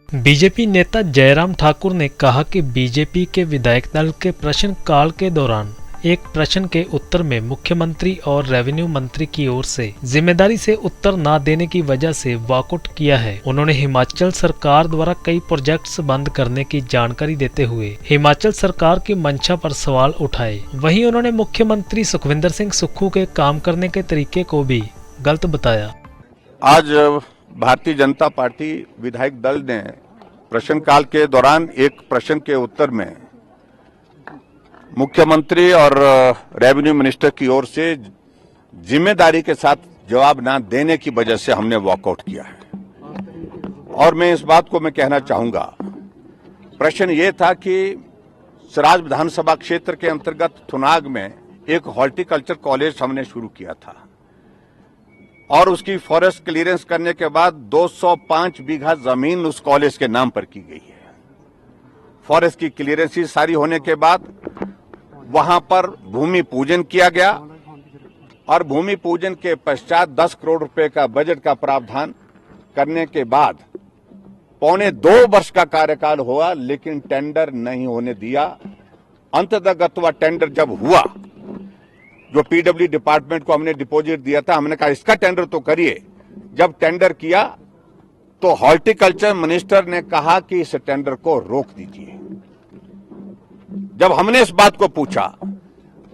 BJP नेता जयराम ठाकुर ने कहा कि बीजेपी के विधायक दल के प्रश्नकाल के दौरान एक प्रश्न के उत्तर में मुख्यमंत्री और रेवेन्यू मंत्री की ओर से जिम्मेदारी से उत्तर न देने की वजह से वॉकआउट किया है। उन्होंने हिमाचल सरकार द्वारा कई प्रोजेक्ट्स बंद करने की जानकारी देते हुए हिमाचल सरकार की मंशा पर सवाल उठाए। वहीं उन्होंने मुख्यमंत्री सुखविंदर सिंह सुक्खू के काम करने के तरीके को भी गलत बताया। आज भारतीय जनता पार्टी विधायक दल ने प्रश्नकाल के दौरान एक प्रश्न के उत्तर में मुख्यमंत्री और रेवेन्यू मिनिस्टर की ओर से जिम्मेदारी के साथ जवाब न देने की वजह से हमने वॉकआउट किया है। और मैं इस बात को कहना चाहूंगा, प्रश्न ये था कि सराज विधानसभा क्षेत्र के अंतर्गत थुनाग में एक हॉर्टिकल्चर कॉलेज हमने शुरू किया था और उसकी फॉरेस्ट क्लियरेंस करने के बाद 205 बीघा जमीन उस कॉलेज के नाम पर की गई है। फॉरेस्ट की क्लियरेंस सारी होने के बाद वहां पर भूमि पूजन किया गया और भूमि पूजन के पश्चात 10 करोड़ रुपए का बजट का प्रावधान करने के बाद 1.25 वर्ष का कार्यकाल हुआ, लेकिन टेंडर नहीं होने दिया। अंततः टेंडर जब हुआ, जो पीडब्ल्यू डिपार्टमेंट को हमने डिपॉजिट दिया था, हमने कहा इसका टेंडर तो करिए। जब टेंडर किया तो हॉर्टिकल्चर मिनिस्टर ने कहा कि इस टेंडर को रोक दीजिए। जब हमने इस बात को पूछा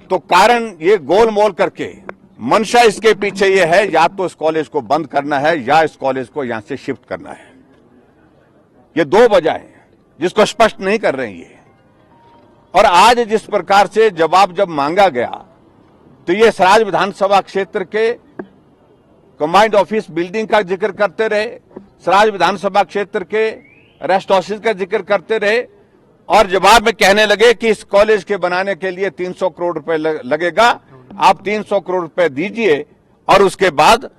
तो कारण ये गोलमोल करके मंशा इसके पीछे ये है, या तो इस कॉलेज को बंद करना है या इस कॉलेज को यहां से शिफ्ट करना है। ये दो वजह है जिसको स्पष्ट नहीं कर रहे हैं ये। और आज जिस प्रकार से जवाब जब मांगा गया तो ये सराज विधानसभा क्षेत्र के कमांड ऑफिस बिल्डिंग का जिक्र करते रहे, सराज विधानसभा क्षेत्र के रेस्ट हाउसेज का जिक्र करते रहे और जवाब में कहने लगे कि इस कॉलेज के बनाने के लिए 300 करोड़ रुपए लगेगा, आप 300 करोड़ रुपए दीजिए और उसके बाद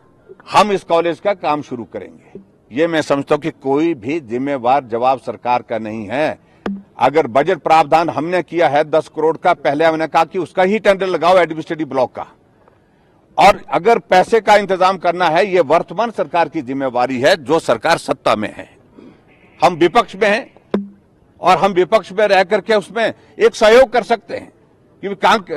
हम इस कॉलेज का काम शुरू करेंगे। ये मैं समझता हूं कि कोई भी जिम्मेवार जवाब सरकार का नहीं है। अगर बजट प्रावधान हमने किया है 10 करोड़ का, पहले हमने कहा कि उसका ही टेंडर लगाओ एडमिनिस्ट्रेटिव ब्लॉक का। और अगर पैसे का इंतजाम करना है, ये वर्तमान सरकार की जिम्मेवारी है, जो सरकार सत्ता में है। हम विपक्ष में हैं और हम विपक्ष में रह करके उसमें एक सहयोग कर सकते हैं कि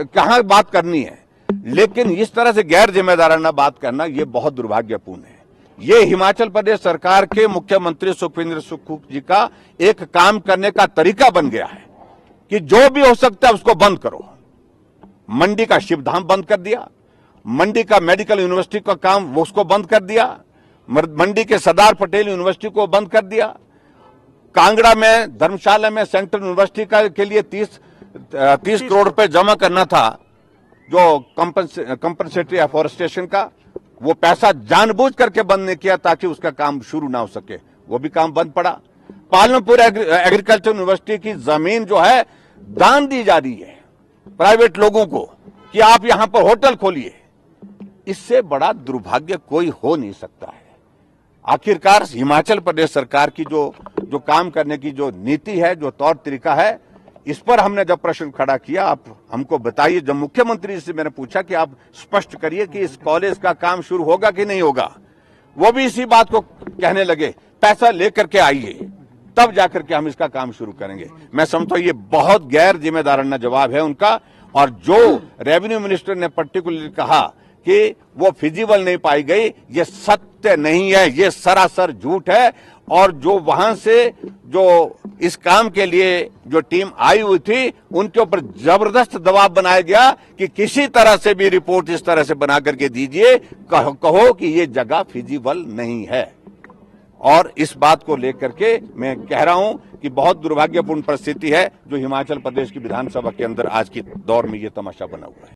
कहां बात करनी है, लेकिन इस तरह से गैर जिम्मेदाराना बात करना यह बहुत दुर्भाग्यपूर्ण है। ये हिमाचल प्रदेश सरकार के मुख्यमंत्री सुखविंदर सुक्खू जी का एक काम करने का तरीका बन गया है कि जो भी हो सकता है उसको बंद करो। मंडी का शिवधाम बंद कर दिया, मंडी का मेडिकल यूनिवर्सिटी का काम उसको बंद कर दिया, मंडी के सरदार पटेल यूनिवर्सिटी को बंद कर दिया, कांगड़ा में धर्मशाला में सेंट्रल यूनिवर्सिटी के लिए 30 करोड़ रुपए जमा करना था, जो कंपनसेटरी एफॉरेस्टेशन का, वो पैसा जानबूझ करके बंद नहीं किया ताकि उसका काम शुरू ना हो सके, वो भी काम बंद पड़ा। पालमपुर एग्रीकल्चर यूनिवर्सिटी की जमीन जो है दान दी जा रही है प्राइवेट लोगों को कि आप यहां पर होटल खोलिए। इससे बड़ा दुर्भाग्य कोई हो नहीं सकता है। आखिरकार हिमाचल प्रदेश सरकार की जो काम करने की जो नीति है, जो तौर तरीका है, इस पर हमने जब प्रश्न खड़ा किया, आप हमको बताइए। जब मुख्यमंत्री से मैंने पूछा कि आप स्पष्ट करिए कि इस कॉलेज का काम शुरू होगा कि नहीं होगा, वो भी इसी बात को कहने लगे, पैसा लेकर के आइए तब जाकर के हम इसका काम शुरू करेंगे। मैं समझता हूं ये बहुत गैर जिम्मेदाराना जवाब है उनका। और जो रेवेन्यू मिनिस्टर ने पर्टिकुलरली कहा कि वो फिजिबल नहीं पाई गई, ये सत्य नहीं है, ये सरासर झूठ है। और जो वहां से जो इस काम के लिए जो टीम आई हुई थी, उनके ऊपर जबरदस्त दबाव बनाया गया कि किसी तरह से भी रिपोर्ट इस तरह से बना करके दीजिए, कहो कि ये जगह फिजिबल नहीं है। और इस बात को लेकर के मैं कह रहा हूं कि बहुत दुर्भाग्यपूर्ण परिस्थिति है जो हिमाचल प्रदेश की विधानसभा के अंदर आज की दौर में ये तमाशा बना हुआ है।